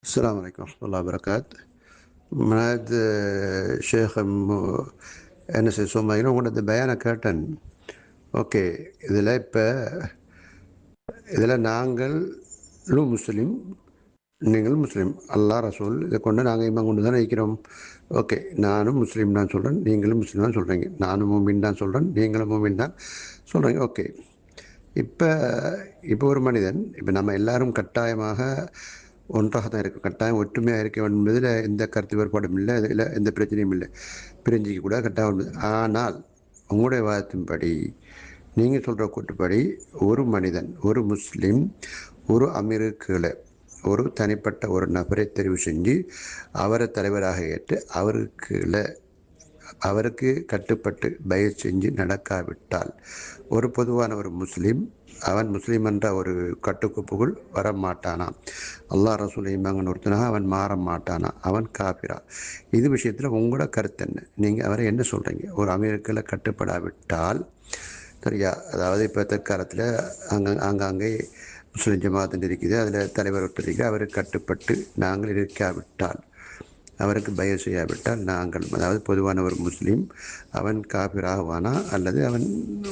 السلام عليكم ورحمة الله وبركاته. مناد ஷேக் என்ன செய்ய சொன்னீங்கன்னா உங்களோட பயானை கேட்டேன். ஓகே, இதில் நாங்களும் முஸ்லீம், நீங்களும் முஸ்லீம், அல்லாஹ் ரசூல் இதை கொண்டு நாங்கள் இம்மா கொண்டு தானே இருக்கிறோம். ஓகே, நானும் முஸ்லீம் தான் சொல்கிறேன், நீங்களும் முஸ்லீம் தான் சொல்கிறீங்க. நானும் மூமின் தான் சொல்கிறேன், நீங்களும் மூமின் தான் சொல்கிறீங்க. ஓகே, இப்போ இப்போ ஒரு மனிதன், இப்போ நம்ம எல்லாரும் கட்டாயமாக ஒன்றாக தான் இருக்கும், கட்டாயம் ஒற்றுமையாக இருக்க வேண்டும் என்பதில் எந்த கருத்து வேறுபாடும் இல்லை, அதில் எந்த பிரச்சனையும் இல்லை, பிரிஞ்சிக்க கூட கட்டாயம். ஆனால் உங்களுடைய வாதத்தின்படி, நீங்கள் சொல்கிற கூட்டுப்படி, ஒரு மனிதன், ஒரு முஸ்லீம், ஒரு அமீருக்கு ஒரு தனிப்பட்ட ஒரு நபரை தெரிவு செஞ்சு அவரை தலைவராக ஏற்று அவருக்கு கட்டுப்பட்டு பயிர் செஞ்சு நடக்காவிட்டால், ஒரு பொதுவான ஒரு முஸ்லீம் அவன் முஸ்லீம் என்ற ஒரு கட்டுக்கோப்புக்குள் வர மாட்டானா, அல்லாஹ் ரசூல் இமாங்கன்னு ஒருத்தனாக அவன் மாற மாட்டானா, அவன் காபிரா. இது விஷயத்தில் உங்களோட கருத்து என்ன? நீங்கள் அவரை என்ன சொல்கிறீங்க? ஒரு அமீருக்கில் கட்டுப்படாவிட்டால் சரியா? அதாவது இப்போ தற்காலத்தில் ஆங்காங்கே முஸ்லீம் ஜமாத் இருக்குது, அதில் தலைவர் ஒருத்தர் இருக்குது, அவருக்கு கட்டுப்பட்டு நாங்கள் இருக்காவிட்டால், அவருக்கு பயம் செய்யாவிட்டால் நாங்கள், அதாவது பொதுவான ஒரு முஸ்லீம் அவன் காபிராகுவானா, அல்லது அவன்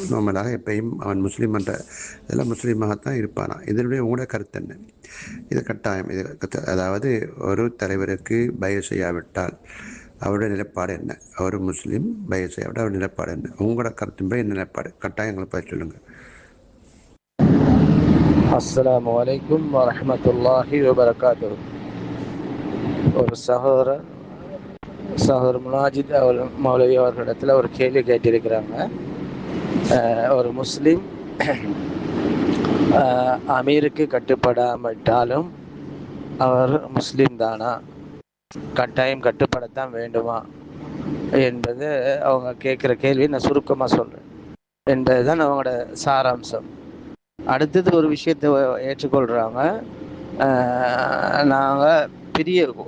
நார்மலாக எப்பயும் அவன் முஸ்லீம் என்ற இதெல்லாம் முஸ்லீமாகத்தான் இருப்பானா? இதனுடைய உங்களோட கருத்து என்ன? இது கட்டாயம், இது அதாவது ஒரு தலைவருக்கு பயம் செய்யாவிட்டால் அவருடைய நிலைப்பாடு என்ன? ஒரு முஸ்லீம் பயம் செய்யாவிட்டால் அவருடைய நிலைப்பாடு என்ன? உங்களோட கருத்தின்படி என்ன நிலைப்பாடு? கட்டாயங்களை பற்றி சொல்லுங்கள். அஸ்ஸலாமு அலைக்கும் வரஹ்மத்துல்லாஹி வபரகாத்துஹு. ஒரு சகோதரர் முனாஜித் மௌலவி அவர்களிடத்தில் ஒரு கேள்வி கேட்டிருக்கிறாங்க. ஒரு முஸ்லீம் அமீருக்கு கட்டுப்படாமட்டாலும் அவர் முஸ்லீம் தானா, கட்டாயம் கட்டுப்படத்தான் வேண்டுமா என்பது அவங்க கேட்குற கேள்வி. நான் சுருக்கமாக சொல்கிறேன் என்பதுதான் அவங்களோட சாராம்சம். அடுத்தது ஒரு விஷயத்தை ஏற்றுக்கொள்கிறாங்க, நாங்கள்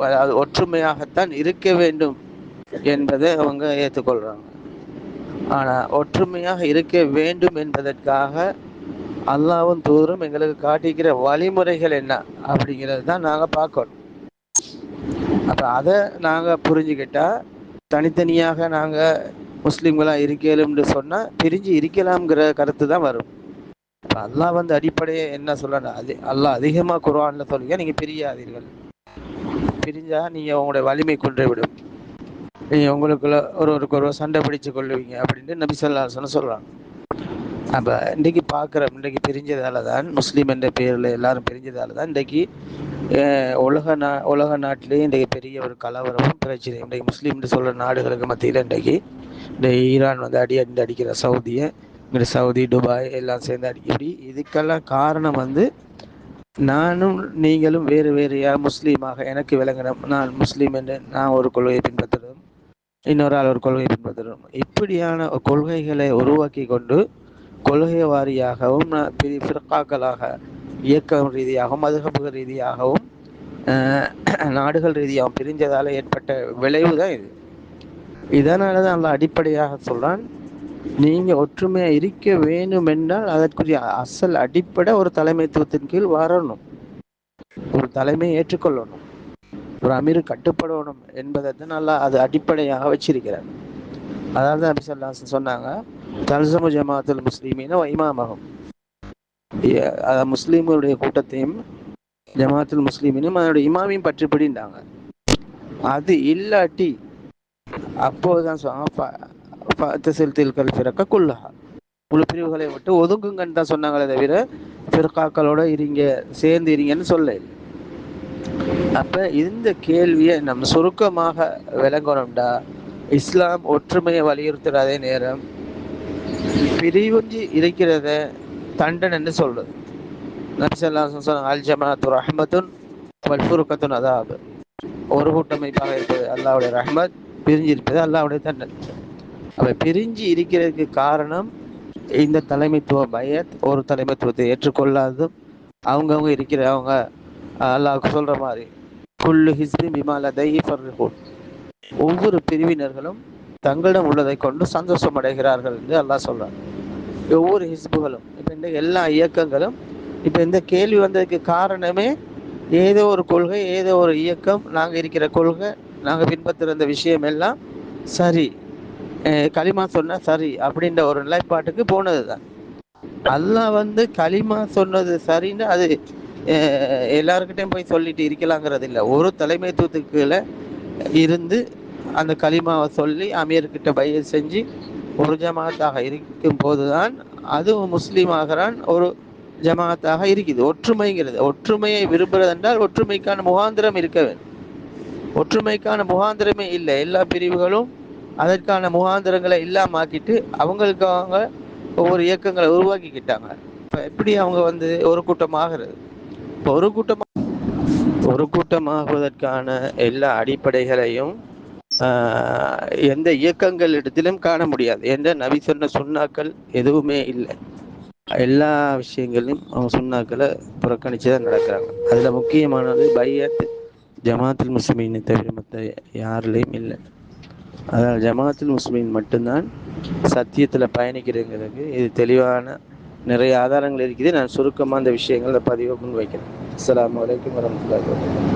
அதாவது ஒற்றுமையாகத்தான் இருக்க வேண்டும் என்பதை அவங்க ஏற்றுக்கொள்கிறாங்க. ஆனால் ஒற்றுமையாக இருக்க வேண்டும் என்பதற்காக அல்லாஹ்வும் தூதரும் எங்களுக்கு காட்டிக்கிற வழிமுறைகள் என்ன அப்படிங்கிறது தான் நாங்கள் பார்க்கணும். அப்போ அதை நாங்கள் புரிஞ்சுக்கிட்டா, தனித்தனியாக நாங்கள் முஸ்லீம்களாக இருக்கலும்னு சொன்னால் பிரிஞ்சு இருக்கலாம்ங்கிற கருத்து தான் வரும். இப்போ அல்லாஹ் அடிப்படையை என்ன சொல்கிறாங்க, அல்லாஹ் அதிகமாக குர்ஆன்ல சொல்லுங்க, நீங்கள் பிரியாதீர்கள், பிரிஞ்சா நீங்கள் உங்களுடைய வலிமை கொண்டு விடும், நீங்கள் உங்களுக்குள்ள ஒருவருக்கு சண்டை பிடிச்சு கொள்ளுவீங்க அப்படின்ட்டு நபி ஸல்லல்லாஹு அலைஹி வஸல்லம் சொல்கிறாங்க. அப்போ இன்றைக்கு பார்க்குறோம், இன்றைக்கு பிரிஞ்சதால தான், முஸ்லீம் என்ற பேரில் எல்லாரும் பிரிஞ்சதால தான் இன்றைக்கு உலக நாட்டிலேயே இன்றைக்கு பெரிய ஒரு கலவரமும் பிரச்சனை. இன்றைக்கு முஸ்லீம்னு சொல்கிற நாடுகளுக்கு மத்தியில் இன்றைக்கு இந்த ஈரான் அடிக்கிற சவுதியை, இங்கே சவுதி, துபாய் எல்லாம் சேர்ந்து இப்படி இதுக்கெல்லாம் காரணம் நானும் நீங்களும் வேறு வேறையா முஸ்லீமாக எனக்கு விளங்கணும், நான் முஸ்லீம் என்று நான் ஒரு கொள்கையை பின்பற்றுறோம், இன்னொரு ஆள் ஒரு கொள்கையை பின்பற்றுறோம். இப்படியான கொள்கைகளை உருவாக்கி கொண்டு கொள்கை வாரியாகவும் ஃபிர்காக்களாக, இயக்கம் ரீதியாகவும் மதுஹப் ரீதியாகவும் நாடுகள் ரீதியாகவும் பிரிஞ்சதால் ஏற்பட்ட விளைவு தான் இது. இதனால தான் அல்லாஹ் அடிப்படையாக சொல்கிறான், நீங்கள் ஒற்றுமையாக இருக்க வேண்டும் என்றால் அதற்குரிய அசல் அடிப்படை ஒரு தலைமைத்துவத்தின் கீழ் வரணும், ஒரு தலைமையை ஏற்றுக்கொள்ளணும், ஒரு அமீர் கட்டுப்படணும் என்பதை தான் அல்லாஹ் அது அடிப்படையாக வச்சிருக்கிறார். அதாவது நபி ஸல்லல்லாஹு அலைஹி வஸல்லம் சொன்னாங்க, தல்ஸமு ஜமாஅத்துல் முஸ்லிமீன வ இமாமஹும், முஸ்லீம்களுடைய கூட்டத்தையும் ஜமாஅத்துல் முஸ்லிமீனும் அதனுடைய இமாமையும் பற்றி பிடிந்தாங்க. அது இல்லாட்டி அப்போதுதான் முழு பிரிவுகளை விட்டு ஒதுங்குங்கன்னு தான் சொன்னாங்களே தவிர ஃபிர்காக்களோட சேர்ந்து இருங்கன்னு சொல்ல. அப்ப இந்த கேள்வியை நம்ம சுருக்கமாக விளங்கணும்டா, இஸ்லாம் ஒற்றுமையை வலியுறுத்துற அதே நேரம் பிரிவுஞ்சி இருக்கிறத தண்டனைன்னு சொல்றது. நபி ஸல்லல்லாஹு அலைஹி வஸல்லம் அல் ஜமாஅத்து ரஹ்மத்துன் வல் ஃபுர்கத்துன் அதாப், ஒரு கூட்டமைப்பாக இருப்பது அல்லாஹ்வுடைய ரஹ்மத், பிரிஞ்சு இருப்பது அல்லாஹ்வுடைய தண்டனை. அப்ப பிரிஞ்சு இருக்கிறதுக்கு காரணம் இந்த தலைமைத்துவ பயத், ஒரு தலைமைத்துவத்தை ஏற்றுக்கொள்ளாததும், அவங்கவுங்க இருக்கிறவங்க அல்லாஹ் சொல்ற மாதிரி குல்லு ஹிஸ்பி பிமா லதைஹி ஃபர்ஹூன், ஒவ்வொரு பிரிவினர்களும் தங்களிடம் உள்ளதை கொண்டு சந்தோஷம் அடைகிறார்கள் என்று அல்லாஹ் சொல்றாங்க. ஒவ்வொரு ஹிஸ்புகளும், இப்போ இந்த எல்லா இயக்கங்களும், இப்போ இந்த கேள்வி வந்ததுக்கு காரணமே ஏதோ ஒரு கொள்கை, ஏதோ ஒரு இயக்கம், நாங்கள் இருக்கிற கொள்கை, நாங்கள் பின்பற்றுற இந்த விஷயம் எல்லாம் சரி, களிமா சொன்னா சரி அப்படின்ற ஒரு நிலைப்பாட்டுக்கு போனது தான். அல்லாஹ் வந்து களிமா சொன்னது சரின்னு அது எல்லாருக்கிட்டையும் போய் சொல்லிட்டு இருக்கலாங்கிறது இல்லை. ஒரு தலைமைத்துவத்துக்கு கீழே இருந்து அந்த களிமாவை சொல்லி அமீர்கிட்ட பையத் செஞ்சு ஒரு ஜமாத்தாக இருக்கும் போதுதான் அது முஸ்லீம் ஆகிறான், ஒரு ஜமாத்தாக இருக்குது. ஒற்றுமைங்கிறது, ஒற்றுமையை விரும்புகிறது என்றால் ஒற்றுமைக்கான முகாந்திரம் இருக்க வேண்டும். ஒற்றுமைக்கான முகாந்திரமே இல்லை. எல்லா பிரிவுகளும் அதற்கான முகாந்திரங்களை இல்லாமாக்கிட்டு அவங்களுக்கு அவங்க ஒவ்வொரு இயக்கங்களை உருவாக்கிக்கிட்டாங்க. இப்போ எப்படி அவங்க வந்து ஒரு கூட்டமாகிறது? இப்போ ஒரு கூட்டமாகுவதற்கான எல்லா அடிப்படைகளையும் எந்த இயக்கங்களிடத்திலும் காண முடியாது. என்ற நபி சொன்ன சுண்ணாக்கள் எதுவுமே இல்லை. எல்லா விஷயங்களையும் அவங்க சுண்ணாக்களை புறக்கணிச்சு தான் நடக்கிறாங்க. அதில் முக்கியமானது பையத் ஜமாத்துல் முஸ்லிமீனை தவிர மற்ற யாருலேயும் இல்லை. அதாவது ஜமாத்துல் முஸ்லிமீன் மட்டும்தான் சத்தியத்தில் பயணிக்கிறதுங்கிறதுக்கு இது தெளிவான நிறைய ஆதாரங்கள் இருக்குது. நான் சுருக்கமாக அந்த விஷயங்களை பதிவை முன் வைக்கிறேன். அஸ்ஸலாமு அலைக்கும் வரஹ்மத்துல்லாஹி வபரகாத்துஹு.